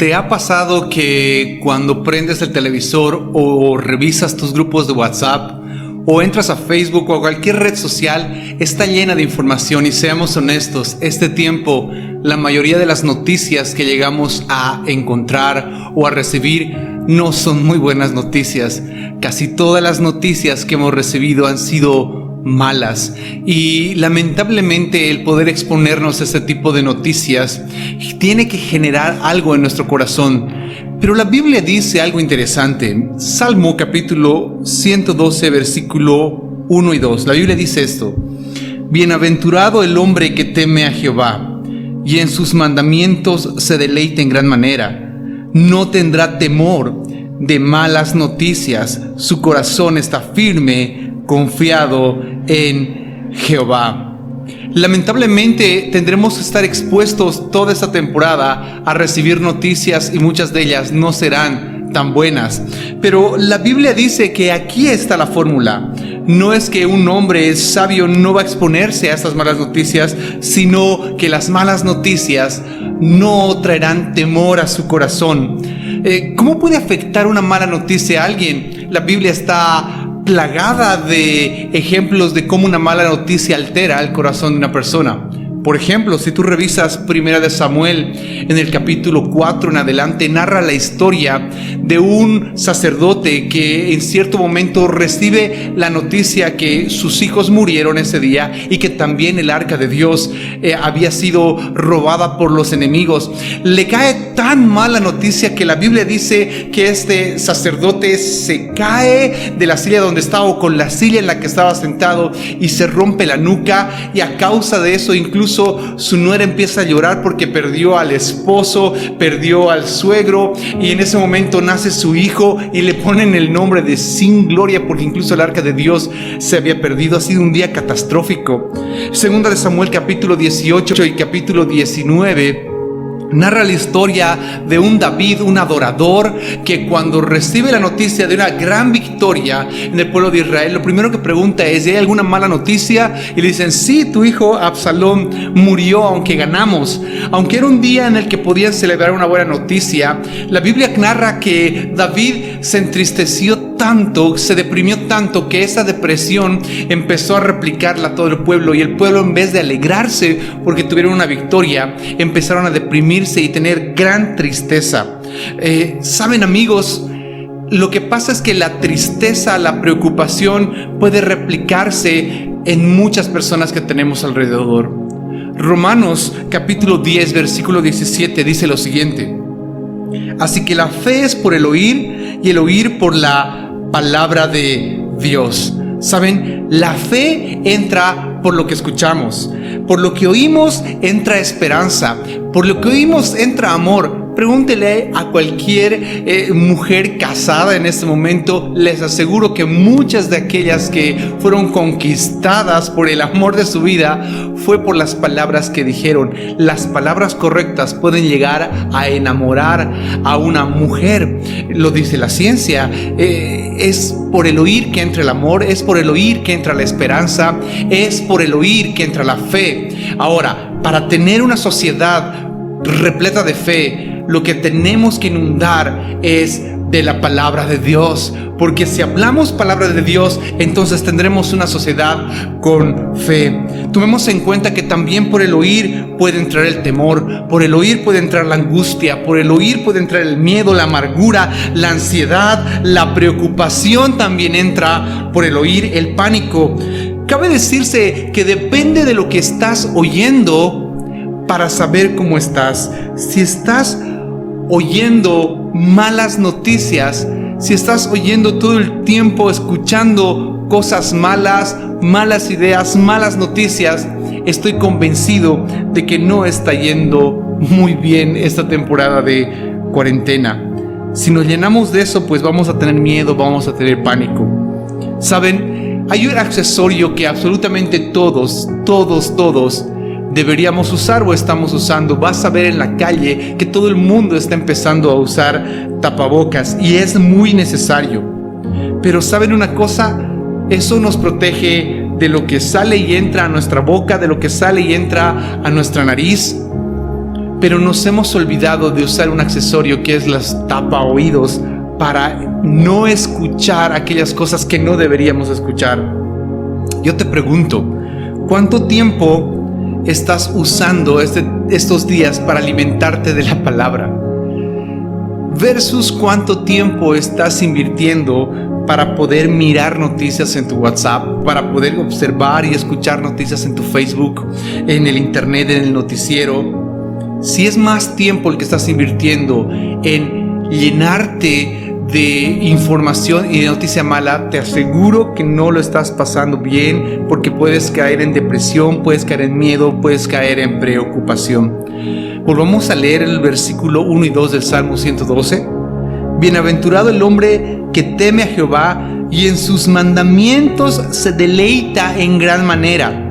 ¿Te ha pasado que cuando prendes el televisor o revisas tus grupos de WhatsApp o entras a Facebook o cualquier red social, está llena de información? Y seamos honestos, este tiempo, la mayoría de las noticias que llegamos a encontrar o a recibir no son muy buenas noticias. Casi todas las noticias que hemos recibido han sido malas, y lamentablemente el poder exponernos a este tipo de noticias tiene que generar algo en nuestro corazón. Pero la Biblia dice algo interesante. Salmo capítulo 112 versículo 1 y 2. La Biblia dice esto: bienaventurado el hombre que teme a Jehová y en sus mandamientos se deleita en gran manera. No tendrá temor de malas noticias, su corazón está firme, confiado en Jehová. Lamentablemente tendremos que estar expuestos toda esta temporada a recibir noticias, y muchas de ellas no serán tan buenas. Pero la Biblia dice que aquí está la fórmula. No es que un hombre sabio no va a exponerse a estas malas noticias, sino que las malas noticias no traerán temor a su corazón. ¿Cómo puede afectar una mala noticia a alguien? La Biblia está plagada de ejemplos de cómo una mala noticia altera el corazón de una persona. Por ejemplo, si tú revisas Primera de Samuel, en el capítulo 4 en adelante, narra la historia de un sacerdote que en cierto momento recibe la noticia que sus hijos murieron ese día y que también el arca de Dios había sido robada por los enemigos. Le cae tan mal la noticia que la Biblia dice que este sacerdote se cae de la silla donde estaba, o con la silla en la que estaba sentado, y se rompe la nuca, y a causa de eso incluso su nuera empieza a llorar porque perdió al esposo, perdió al suegro, y en ese momento nace su hijo y le ponen el nombre de Sin Gloria, porque incluso el arca de Dios se había perdido. Ha sido un día catastrófico. Segunda de Samuel capítulo 18 y capítulo 19 narra la historia de un David, un adorador, que cuando recibe la noticia de una gran victoria en el pueblo de Israel, lo primero que pregunta es: ¿hay alguna mala noticia? Y le dicen: sí, tu hijo Absalón murió, aunque ganamos. Aunque era un día en el que podían celebrar una buena noticia, la Biblia narra que David se entristeció tanto, se deprimió tanto, que esa depresión empezó a replicarla a todo el pueblo, y el pueblo, en vez de alegrarse porque tuvieron una victoria, empezaron a deprimirse y tener gran tristeza. Saben, amigos, lo que pasa es que la tristeza, la preocupación puede replicarse en muchas personas que tenemos alrededor. Romanos capítulo 10 versículo 17 dice lo siguiente: así que la fe es por el oír, y el oír por la palabra de Dios. Saben, la fe entra por lo que escuchamos, por lo que oímos entra esperanza, por lo que oímos entra amor. Pregúntele a cualquier mujer casada en este momento. Les aseguro que muchas de aquellas que fueron conquistadas por el amor de su vida fue por las palabras que dijeron. Las palabras correctas pueden llegar a enamorar a una mujer. Lo dice la ciencia. Es por el oír que entra el amor, es por el oír que entra la esperanza, es por el oír que entra la fe. Ahora, para tener una sociedad repleta de fe, lo que tenemos que inundar es de la palabra de Dios, porque si hablamos palabra de Dios, entonces tendremos una sociedad con fe. Tomemos en cuenta que también por el oír puede entrar el temor, por el oír puede entrar la angustia, por el oír puede entrar el miedo, la amargura, la ansiedad, la preocupación también entra por el oír, el pánico. Cabe decirse que depende de lo que estás oyendo para saber cómo estás. Si estás oyendo malas noticias, si estás oyendo todo el tiempo, escuchando cosas malas, malas ideas, malas noticias, estoy convencido de que no está yendo muy bien esta temporada de cuarentena. Si nos llenamos de eso, pues vamos a tener miedo, vamos a tener pánico. ¿Saben? Hay un accesorio que absolutamente todos deberíamos usar o estamos usando. Vas a ver en la calle que todo el mundo está empezando a usar tapabocas, y es muy necesario. Pero ¿saben una cosa? Eso nos protege de lo que sale y entra a nuestra boca, de lo que sale y entra a nuestra nariz. pero nos hemos olvidado de usar un accesorio que es las tapa oídos para no escuchar aquellas cosas que no deberíamos escuchar. Yo te pregunto, ¿cuánto tiempo estás usando estos días para alimentarte de la palabra? Versus cuánto tiempo estás invirtiendo para poder mirar noticias en tu WhatsApp, para poder observar y escuchar noticias en tu Facebook, en el internet, en el noticiero. Si es más tiempo el que estás invirtiendo en llenarte de información y de noticia mala, te aseguro que no lo estás pasando bien, porque puedes caer en depresión, puedes caer en miedo, puedes caer en preocupación. Volvamos a leer el versículo 1 y 2 del Salmo 112. Bienaventurado el hombre que teme a Jehová y en sus mandamientos se deleita en gran manera.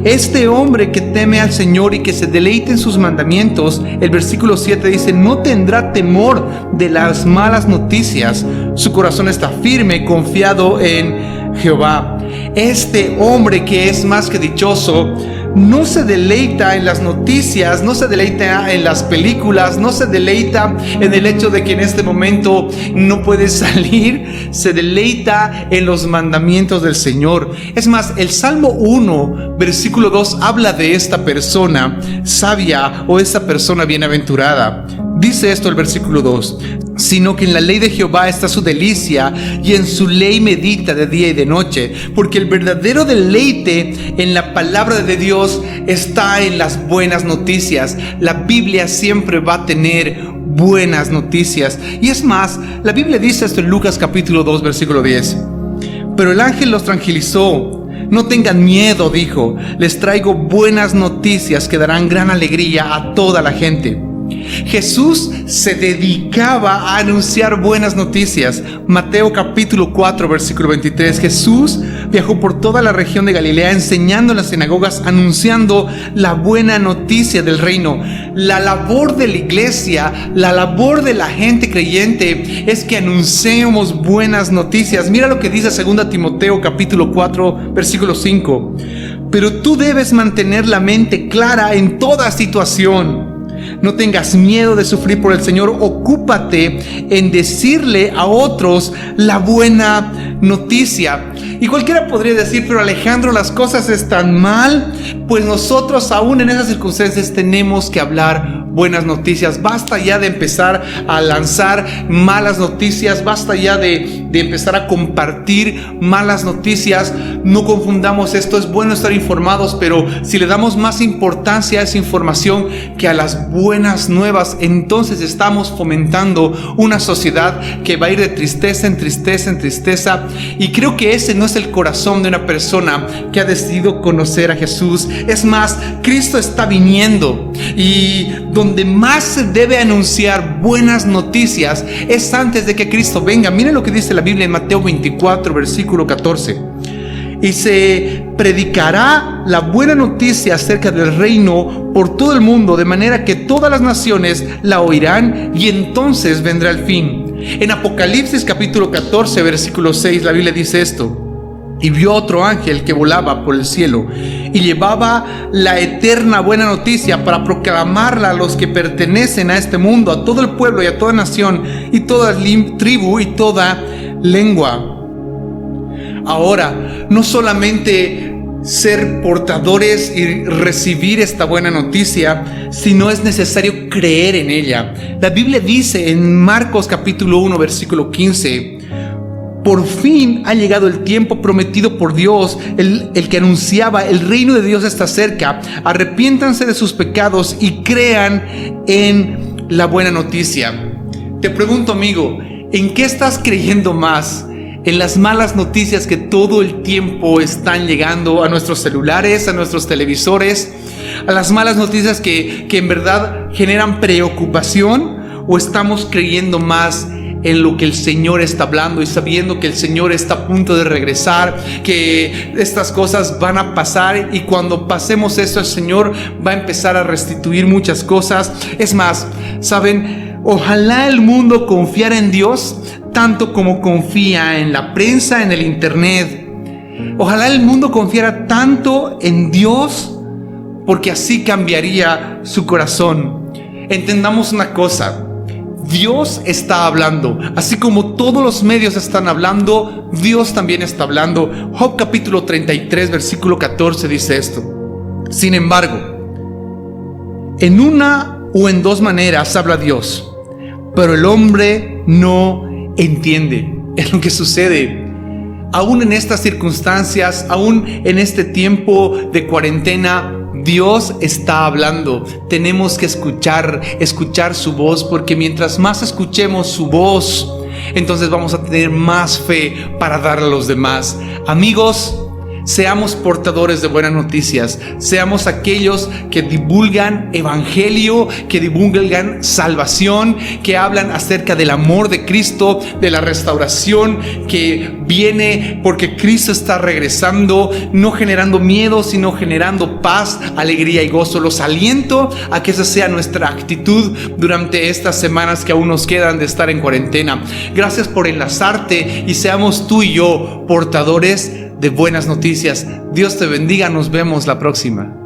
Este hombre que teme al Señor y que se deleita en sus mandamientos, el versículo 7 dice, no tendrá temor de las malas noticias. Su corazón está firme, confiado en Jehová. Este hombre que es más que dichoso, no se deleita en las noticias, no se deleita en las películas, no se deleita en el hecho de que en este momento no puede salir, se deleita en los mandamientos del Señor. Es más, el Salmo 1, versículo 2 habla de esta persona sabia o esta persona bienaventurada. Dice esto el versículo 2, sino que en la ley de Jehová está su delicia y en su ley medita de día y de noche, porque el verdadero deleite en la palabra de Dios está en las buenas noticias. La Biblia siempre va a tener buenas noticias. Y es más, la Biblia dice esto en Lucas capítulo 2 versículo 10, pero el ángel los tranquilizó. No tengan miedo, dijo, les traigo buenas noticias que darán gran alegría a toda la gente. Jesús se dedicaba a anunciar buenas noticias. Mateo capítulo 4 versículo 23. Jesús viajó por toda la región de Galilea enseñando en las sinagogas, anunciando la buena noticia del reino. La labor de la iglesia, la labor de la gente creyente es que anunciemos buenas noticias. Mira lo que dice 2 Timoteo capítulo 4 versículo 5. Pero tú debes mantener la mente clara en toda situación. No tengas miedo de sufrir por el Señor. Ocúpate en decirle a otros la buena noticia. Y cualquiera podría decir, pero Alejandro, las cosas están mal. Pues nosotros aún en esas circunstancias tenemos que hablar buenas noticias. Basta ya de empezar a lanzar malas noticias. Basta ya de empezar a compartir malas noticias. No confundamos esto. Es bueno estar informados, pero si le damos más importancia a esa información que a las buenas nuevas, entonces estamos fomentando una sociedad que va a ir de tristeza en tristeza en tristeza. Y creo que ese no es el corazón de una persona que ha decidido conocer a Jesús. Es más, Cristo está viniendo, y donde más se debe anunciar buenas noticias es antes de que Cristo venga. Miren lo que dice la Biblia en Mateo 24 versículo 14. Y se predicará la buena noticia acerca del reino por todo el mundo, de manera que todas las naciones la oirán, y entonces vendrá el fin. En Apocalipsis capítulo 14 versículo 6 la Biblia dice esto: y vio otro ángel que volaba por el cielo y llevaba la eterna buena noticia para proclamarla a los que pertenecen a este mundo, a todo el pueblo y a toda nación y toda tribu y toda lengua. Ahora, no solamente ser portadores y recibir esta buena noticia, sino es necesario creer en ella. La Biblia dice en Marcos capítulo 1 versículo 15: por fin ha llegado el tiempo prometido por Dios, el que anunciaba, el reino de Dios está cerca. Arrepiéntanse de sus pecados y crean en la buena noticia. Te pregunto, amigo, ¿en qué estás creyendo más? ¿En las malas noticias que todo el tiempo están llegando a nuestros celulares, a nuestros televisores? ¿A las malas noticias que en verdad generan preocupación? ¿O estamos creyendo más en lo que el Señor está hablando y sabiendo que el Señor está a punto de regresar, que estas cosas van a pasar, y cuando pasemos eso el Señor va a empezar a restituir muchas cosas? Es más, ¿saben? Ojalá el mundo confiara en Dios tanto como confía en la prensa, en el internet. Ojalá el mundo confiara tanto en Dios, porque así cambiaría su corazón. entendamos una cosa. Dios está hablando, así como todos los medios están hablando, Dios también está hablando. Job capítulo 33, versículo 14 dice esto: sin embargo, en una o en dos maneras habla Dios, pero el hombre no entiende. Es lo que sucede. Aún en estas circunstancias, aún en este tiempo de cuarentena, Dios está hablando. Tenemos que escuchar su voz, porque mientras más escuchemos su voz, entonces vamos a tener más fe para darle a los demás. Amigos, seamos portadores de buenas noticias, seamos aquellos que divulgan evangelio, que divulgan salvación, que hablan acerca del amor de Cristo, de la restauración que viene porque Cristo está regresando, no generando miedo, sino generando paz, alegría y gozo. Los aliento a que esa sea nuestra actitud durante estas semanas que aún nos quedan de estar en cuarentena. Gracias por enlazarte y seamos tú y yo portadores de buenas noticias. Dios te bendiga, nos vemos la próxima.